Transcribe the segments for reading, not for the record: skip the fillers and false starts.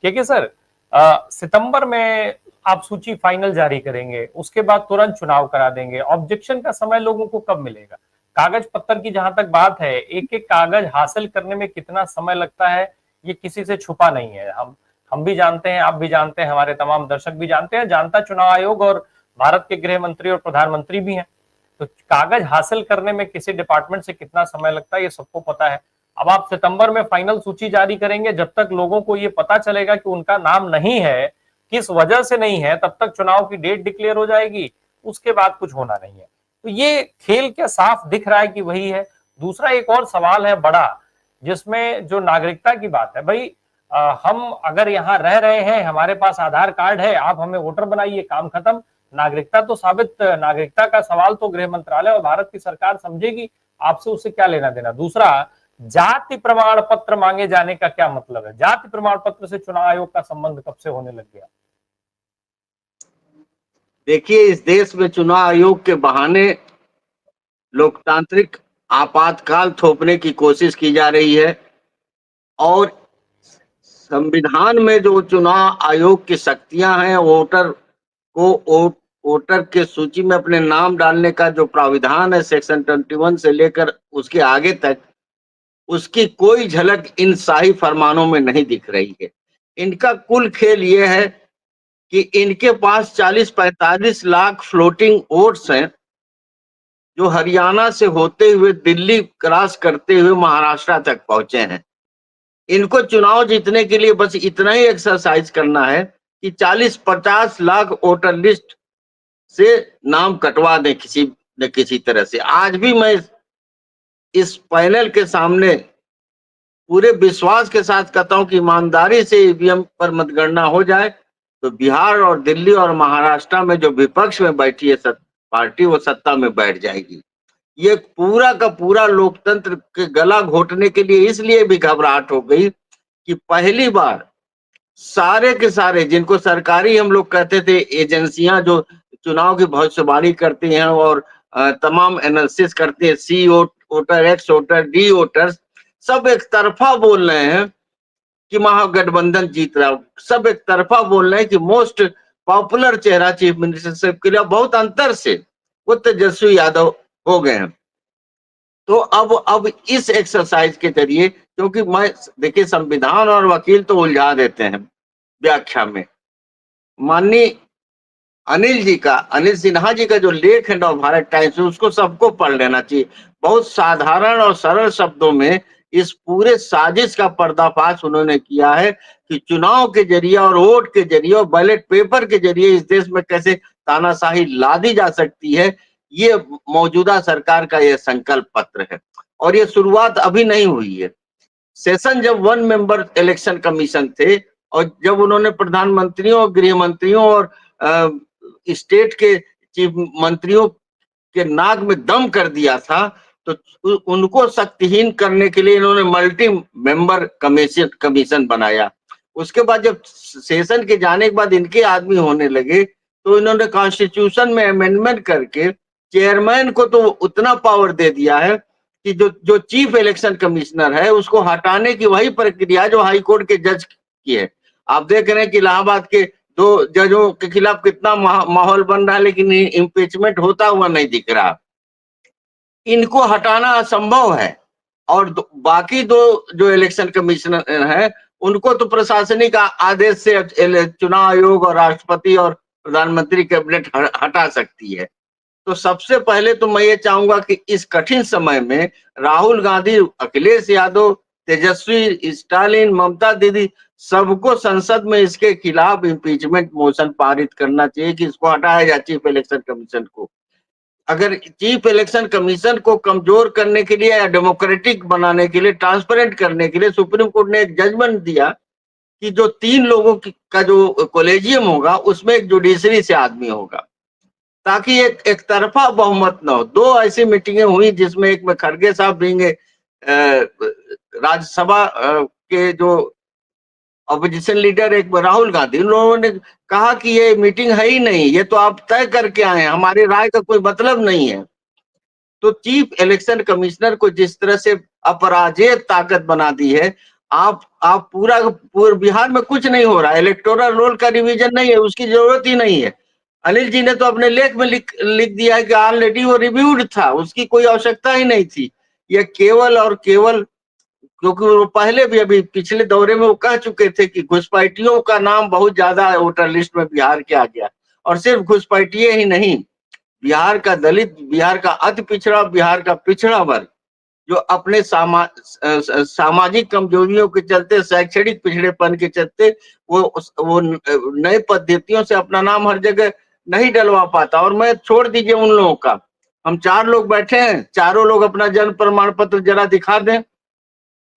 ठीक है सर। सितंबर में आप सूची फाइनल जारी करेंगे, उसके बाद तुरंत चुनाव करा देंगे। ऑब्जेक्शन का समय लोगों को कब मिलेगा? कागज पत्तर की जहां तक बात है, एक एक कागज हासिल करने में कितना समय लगता है, ये किसी से छुपा नहीं है। हम भी जानते हैं, आप भी जानते हैं, हमारे तमाम दर्शक भी जानते हैं, जानता चुनाव आयोग और भारत के गृह मंत्री और प्रधानमंत्री भी हैं। तो कागज हासिल करने में किसी डिपार्टमेंट से कितना समय लगता है, ये सबको पता है। अब आप सितंबर में फाइनल सूची जारी करेंगे, जब तक लोगों को ये पता चलेगा कि उनका नाम नहीं है, किस वजह से नहीं है, तब तक चुनाव की डेट डिक्लेयर हो जाएगी, उसके बाद कुछ होना नहीं है। तो ये खेल क्या साफ दिख रहा है कि वही है। दूसरा एक और सवाल है बड़ा, जिसमें जो नागरिकता की बात है। भाई हम अगर यहाँ रह रहे हैं, हमारे पास आधार कार्ड है, आप हमें वोटर बनाइए, काम खत्म। नागरिकता तो साबित, नागरिकता का सवाल तो गृह मंत्रालय और भारत की सरकार समझेगी, आपसे उससे क्या लेना देना। दूसरा, जाति प्रमाण पत्र मांगे जाने का क्या मतलब है? जाति प्रमाण पत्र से चुनाव आयोग का संबंध कब से होने लग गया? देखिए, इस देश में चुनाव आयोग के बहाने लोकतांत्रिक आपातकाल थोपने की कोशिश की जा रही है और संविधान में जो चुनाव आयोग की शक्तियां हैं, वोटर के सूची में अपने नाम डालने का जो प्राविधान है सेक्शन 21 से लेकर उसके आगे तक, उसकी कोई झलक इन शाही फरमानों में नहीं दिख रही है। इनका कुल खेल ये है कि इनके पास 40-45 लाख फ्लोटिंग वोट्स हैं, जो हरियाणा से होते हुए दिल्ली क्रॉस करते हुए महाराष्ट्र तक पहुंचे हैं। इनको चुनाव जीतने के लिए बस इतना ही एक्सरसाइज करना है कि 40-50 लाख वोटर लिस्ट से नाम कटवा दें किसी न किसी तरह से। आज भी मैं इस पैनल के सामने पूरे विश्वास के साथ कहता हूं कि ईमानदारी से ईवीएम पर मतगणना हो जाए तो बिहार और दिल्ली और महाराष्ट्र में जो विपक्ष में बैठी है पार्टी, वो सत्ता में बैठ जाएगी। ये पूरा का पूरा लोकतंत्र के गला घोटने के लिए इसलिए भी घबराहट हो गई कि पहली बार सारे के सारे, जिनको सरकारी हम लोग कहते थे एजेंसियां जो चुनाव की भविष्यवाणी करती हैं और तमाम एनालिसिस करते हैं, C voter, X voter, D voters, सब एक तरफा बोल रहे हैं कि महागठबंधन जीत रहा है। सब एक तरफा बोल रहे हैं कि मोस्ट पॉपुलर चेहरा चीफ मिनिस्टरशिप के लिए बहुत अंतर से वो तेजस्वी यादव हो गए हैं। तो अब इस एक्सरसाइज के जरिए, क्योंकि मैं देखिए संविधान और वकील तो उलझा देते हैं व्याख्या में। माननीय अनिल सिन्हा जी का जो लेख है नवभारत टाइम्स में, उसको सबको पढ़ लेना चाहिए। बहुत साधारण और सरल शब्दों में इस पूरे साजिश का पर्दाफाश उन्होंने किया है कि चुनाव के जरिए और वोट के जरिए और बैलेट पेपर के जरिए इस देश में कैसे तानाशाही लादी जा सकती है। ये मौजूदा सरकार का यह संकल्प पत्र है और ये शुरुआत अभी नहीं हुई है। सेशन जब 1 मेंबर इलेक्शन कमीशन थे और जब उन्होंने प्रधानमंत्रियों और गृह मंत्रियों और स्टेट के चीफ मंत्रियों के नाक में दम कर दिया था, तो उनको शक्तिहीन करने के लिए इन्होंने मल्टी मेंबर कमीशन बनाया। उसके बाद जब सेशन के जाने के बाद इनके आदमी होने लगे तो इन्होंने कॉन्स्टिट्यूशन में अमेंडमेंट करके चेयरमैन को तो उतना पावर दे दिया है कि जो चीफ इलेक्शन कमिश्नर है उसको हटाने की वही प्रक्रिया जो हाई कोर्ट के जज की है। आप देख रहे हैं कि इलाहाबाद के 2 जजों के खिलाफ कितना माहौल बन रहा है, लेकिन इम्पीचमेंट होता हुआ नहीं दिख रहा। इनको हटाना असंभव है और बाकी 2 जो इलेक्शन कमिश्नर हैं उनको तो प्रशासनिक आदेश से चुनाव आयोग और राष्ट्रपति और प्रधानमंत्री कैबिनेट हटा सकती है। तो सबसे पहले तो मैं ये चाहूंगा कि इस कठिन समय में राहुल गांधी, अखिलेश यादव, तेजस्वी, स्टालिन, ममता दीदी, सबको संसद में इसके खिलाफ इम्पीचमेंट मोशन पारित करना चाहिए कि इसको हटाया जाए चीफ इलेक्शन कमीशन को। अगर चीफ इलेक्शन कमीशन को कमजोर करने के लिए या डेमोक्रेटिक बनाने के लिए, ट्रांसपेरेंट करने के लिए सुप्रीम कोर्ट ने एक जजमेंट दिया कि जो 3 लोगों का जो कॉलेजियम होगा उसमें एक जुडिशरी से आदमी होगा, ताकि एक तरफा बहुमत न हो। 2 ऐसी मीटिंगें हुई जिसमें एक में खड़गे साहब रहेंगे, राज्यसभा के जो अपोजिशन लीडर, एक राहुल गांधी, उन लोगों ने कहा कि ये मीटिंग है ही नहीं, ये तो आप तय करके आए हैं, हमारी राय का कोई मतलब नहीं है। तो चीफ इलेक्शन कमिश्नर को जिस तरह से अपराजेय ताकत बना दी है, आप पूरा बिहार में कुछ नहीं हो रहा, इलेक्टोरल रोल का रिवीजन नहीं है, उसकी जरूरत ही नहीं है। अनिल जी ने तो अपने लेख में लिख दिया है कि ऑलरेडी वो रिव्यूड था, उसकी कोई आवश्यकता ही नहीं थी। ये केवल और केवल, क्योंकि वो पहले भी अभी पिछले दौरे में वो कह चुके थे कि घुसपैठियों का नाम बहुत ज्यादा वोटर लिस्ट में बिहार के आ गया, और सिर्फ घुसपैठिए ही नहीं, बिहार का दलित, बिहार का अति पिछड़ा, बिहार का पिछड़ा वर्ग जो अपने सामाजिक कमजोरियों के चलते, शैक्षणिक पिछड़ेपन के चलते वो नए पद्धतियों से अपना नाम हर जगह नहीं डलवा पाता। और मैं छोड़ दीजिए उन लोगों का, हम 4 लोग बैठे हैं, चारों लोग अपना जन्म प्रमाण पत्र जरा दिखा दें।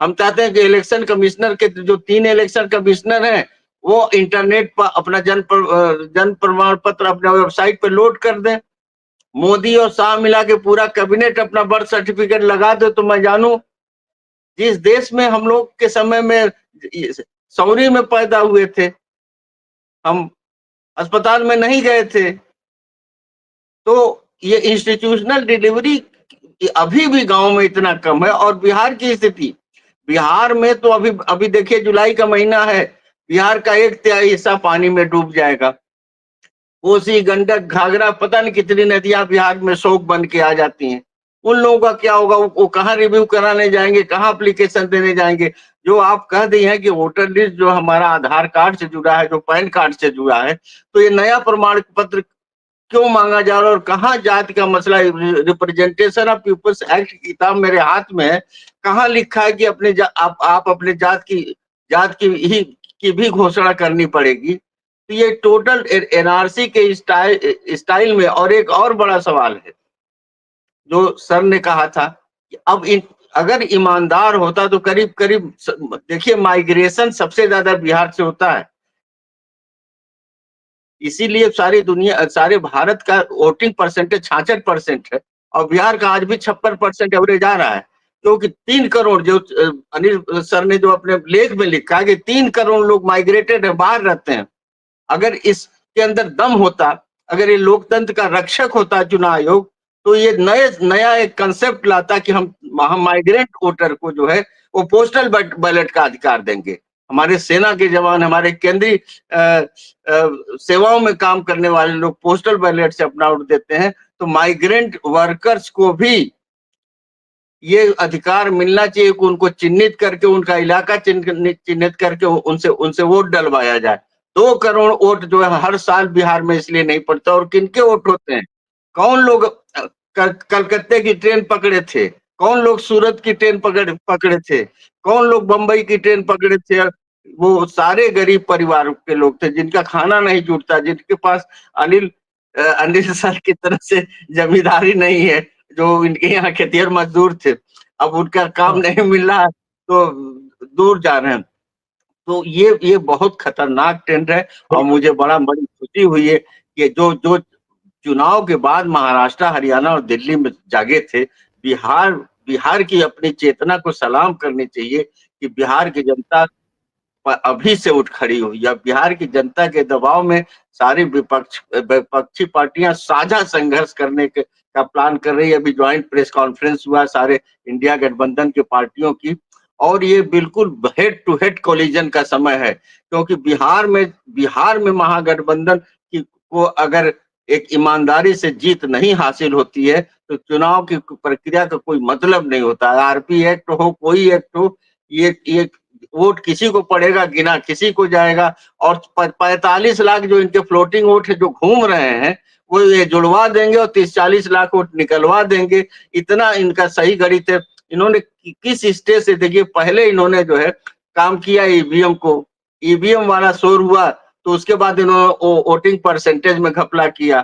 हम चाहते हैं कि इलेक्शन कमिश्नर के जो 3 इलेक्शन कमिश्नर हैं वो इंटरनेट पर अपना जन्म प्रमाण पत्र अपने वेबसाइट पे लोड कर दें। मोदी और शाह मिला के पूरा कैबिनेट अपना बर्थ सर्टिफिकेट लगा दे तो मैं जानू। जिस देश में हम लोग के समय में सौरी में पैदा हुए थे, हम अस्पताल में नहीं गए थे, तो ये इंस्टीट्यूशनल डिलीवरी अभी भी गांव में इतना कम है। और बिहार की स्थिति, बिहार में तो अभी अभी देखिए जुलाई का महीना है, बिहार का 1/3 हिस्सा पानी में डूब जाएगा। कोसी, गंडक, घाघरा, पता नहीं कितनी नदियां बिहार में शोक बन के आ जाती हैं। उन लोगों का क्या होगा? वो कहाँ रिव्यू कराने जाएंगे, कहाँ एप्लीकेशन देने जाएंगे? जो आप कह दी हैं कि वोटर लिस्ट जो हमारा आधार कार्ड से जुड़ा है, जो पैन कार्ड से जुड़ा है, तो ये नया प्रमाण पत्र क्यों मांगा जा रहा है? और कहाँ जाति का मसला? रिप्रेजेंटेशन ऑफ पीपल्स एक्ट की किताब मेरे हाथ में है, कहाँ लिखा है कि आप अपने जात की भी घोषणा करनी पड़ेगी? तो ये टोटल एनआरसी के स्टाइल में। और एक और बड़ा सवाल है जो सर ने कहा था कि अब अगर ईमानदार होता तो करीब करीब, देखिए माइग्रेशन सबसे ज्यादा बिहार से होता है, इसीलिए सारी दुनिया, सारे भारत का वोटिंग परसेंटेज 66% है, और बिहार का आज भी 56% एवरेज आ रहा है। क्योंकि 3 करोड़ जो अनिल सर ने जो अपने लेख में लिखा है कि 3 करोड़ लोग माइग्रेटेड है, बाहर रहते हैं। अगर इसके अंदर दम होता, अगर ये लोकतंत्र का रक्षक होता चुनाव आयोग, तो ये नया एक कंसेप्ट लाता कि हम माइग्रेंट वोटर को जो है वो पोस्टल बैलेट का अधिकार देंगे। हमारे सेना के जवान, हमारे केंद्रीय सेवाओं में काम करने वाले लोग पोस्टल बैलेट से अपना वोट देते हैं, तो माइग्रेंट वर्कर्स को भी ये अधिकार मिलना चाहिए कि उनको चिन्हित करके, उनका इलाका चिन्हित करके उनसे उनसे वोट डलवाया जाए। 2 करोड़ वोट जो है हर साल बिहार में इसलिए नहीं पड़ता। और किनके वोट होते हैं? कौन लोग कलकत्ते की ट्रेन पकड़े थे? कौन लोग सूरत की ट्रेन पकड़े थे? कौन लोग बंबई की ट्रेन पकड़े थे? वो सारे गरीब परिवार के लोग थे, जिनका खाना नहीं जुटता, जिनके पास अनिल सर की तरह से जमींदारी नहीं है, जो इनके यहाँ खेतिहर मजदूर थे, अब उनका काम नहीं मिल रहा है तो दूर जा रहे हैं। तो ये बहुत खतरनाक ट्रेंड है। और मुझे बड़ी खुशी हुई है कि जो जो चुनाव के बाद महाराष्ट्र, हरियाणा और दिल्ली में जागे थे, बिहार बिहार की अपनी चेतना को सलाम करनी चाहिए कि बिहार की जनता अभी से उठ खड़ी हुई है। बिहार की जनता के दबाव में सारी विपक्षी पार्टियां साझा संघर्ष करने का प्लान कर रही है। अभी ज्वाइंट प्रेस कॉन्फ्रेंस हुआ सारे इंडिया गठबंधन की पार्टियों की, और ये बिल्कुल हेड टू हेड कोलिजन का समय है। क्योंकि बिहार में महागठबंधन की को अगर एक ईमानदारी से जीत नहीं हासिल होती है तो चुनाव की प्रक्रिया का कोई मतलब नहीं होता। आरपी एक्ट हो, कोई एक्ट हो, ये वोट किसी को पड़ेगा, गिना किसी को जाएगा। और 45 लाख जो इनके फ्लोटिंग वोट है जो घूम रहे हैं, वो ये जुड़वा देंगे और 30-40 लाख वोट निकलवा देंगे। इतना इनका सही गणित है। इन्होंने किस स्टेज से, देखिए पहले इन्होंने जो है काम किया ईवीएम को, ईवीएम वाला शोर हुआ तो उसके बाद इन्होंने वोटिंग परसेंटेज में घपला किया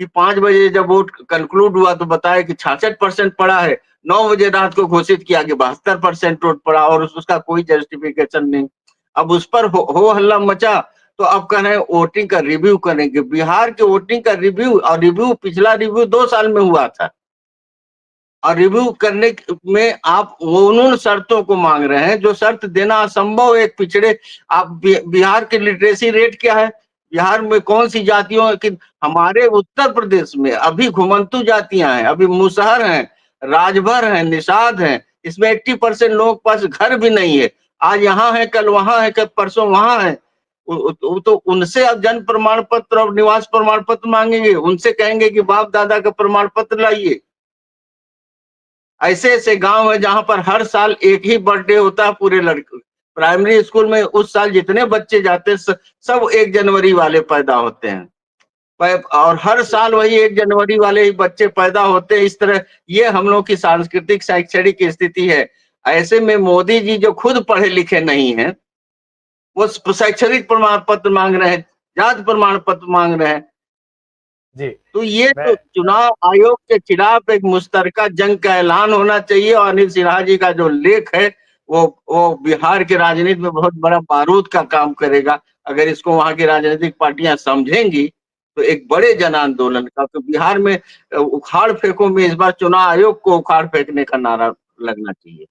कि 5 बजे जब वोट कंक्लूड हुआ तो बताया कि 66% पड़ा है, 9 बजे रात को घोषित किया कि 72% वोट पड़ा, और उसका कोई जस्टिफिकेशन नहीं। अब उस पर हो हल्ला मचा, तो अब कह रहे हैं वोटिंग का रिव्यू करेंगे। बिहार के वोटिंग का रिव्यू, और पिछला रिव्यू 2 साल में हुआ था, और रिव्यू करने में आप उन शर्तों को मांग रहे हैं जो शर्त देना असंभव है एक पिछड़े। आप बिहार की लिटरेसी रेट क्या है? बिहार में कौन सी जातियों की? हमारे उत्तर प्रदेश में अभी घुमंतु जातियां हैं, अभी मुसहर हैं, राजभर हैं, निषाद हैं, इसमें 80% लोगों के पास घर भी नहीं है। आज यहाँ है, कल वहां है, कल परसों वहां है। तो उनसे अब जन्म प्रमाण पत्र और निवास प्रमाण पत्र मांगेंगे, उनसे कहेंगे कि बाप दादा का प्रमाण पत्र लाइए। ऐसे ऐसे गांव है जहां पर हर साल एक ही बर्थडे होता है पूरे लड़के। प्राइमरी स्कूल में उस साल जितने बच्चे जाते हैं सब 1 जनवरी वाले पैदा होते हैं, और हर साल वही 1 जनवरी वाले ही बच्चे पैदा होते हैं। इस तरह ये हम लोग की सांस्कृतिक शैक्षणिक स्थिति है। ऐसे में मोदी जी जो खुद पढ़े लिखे नहीं है, वो शैक्षणिक प्रमाण पत्र मांग रहे हैं, जाति प्रमाण पत्र मांग रहे हैं। जी तो ये मैं तो चुनाव आयोग के खिलाफ एक मुश्तरका जंग का ऐलान होना चाहिए। और अनिल सिन्हा जी का जो लेख है वो बिहार की राजनीति में बहुत बड़ा बारूद का काम करेगा। अगर इसको वहां की राजनीतिक पार्टियां समझेंगी तो एक बड़े जन आंदोलन का, तो बिहार में उखाड़ फेंको में इस बार चुनाव आयोग को उखाड़ फेंकने का नारा लगना चाहिए।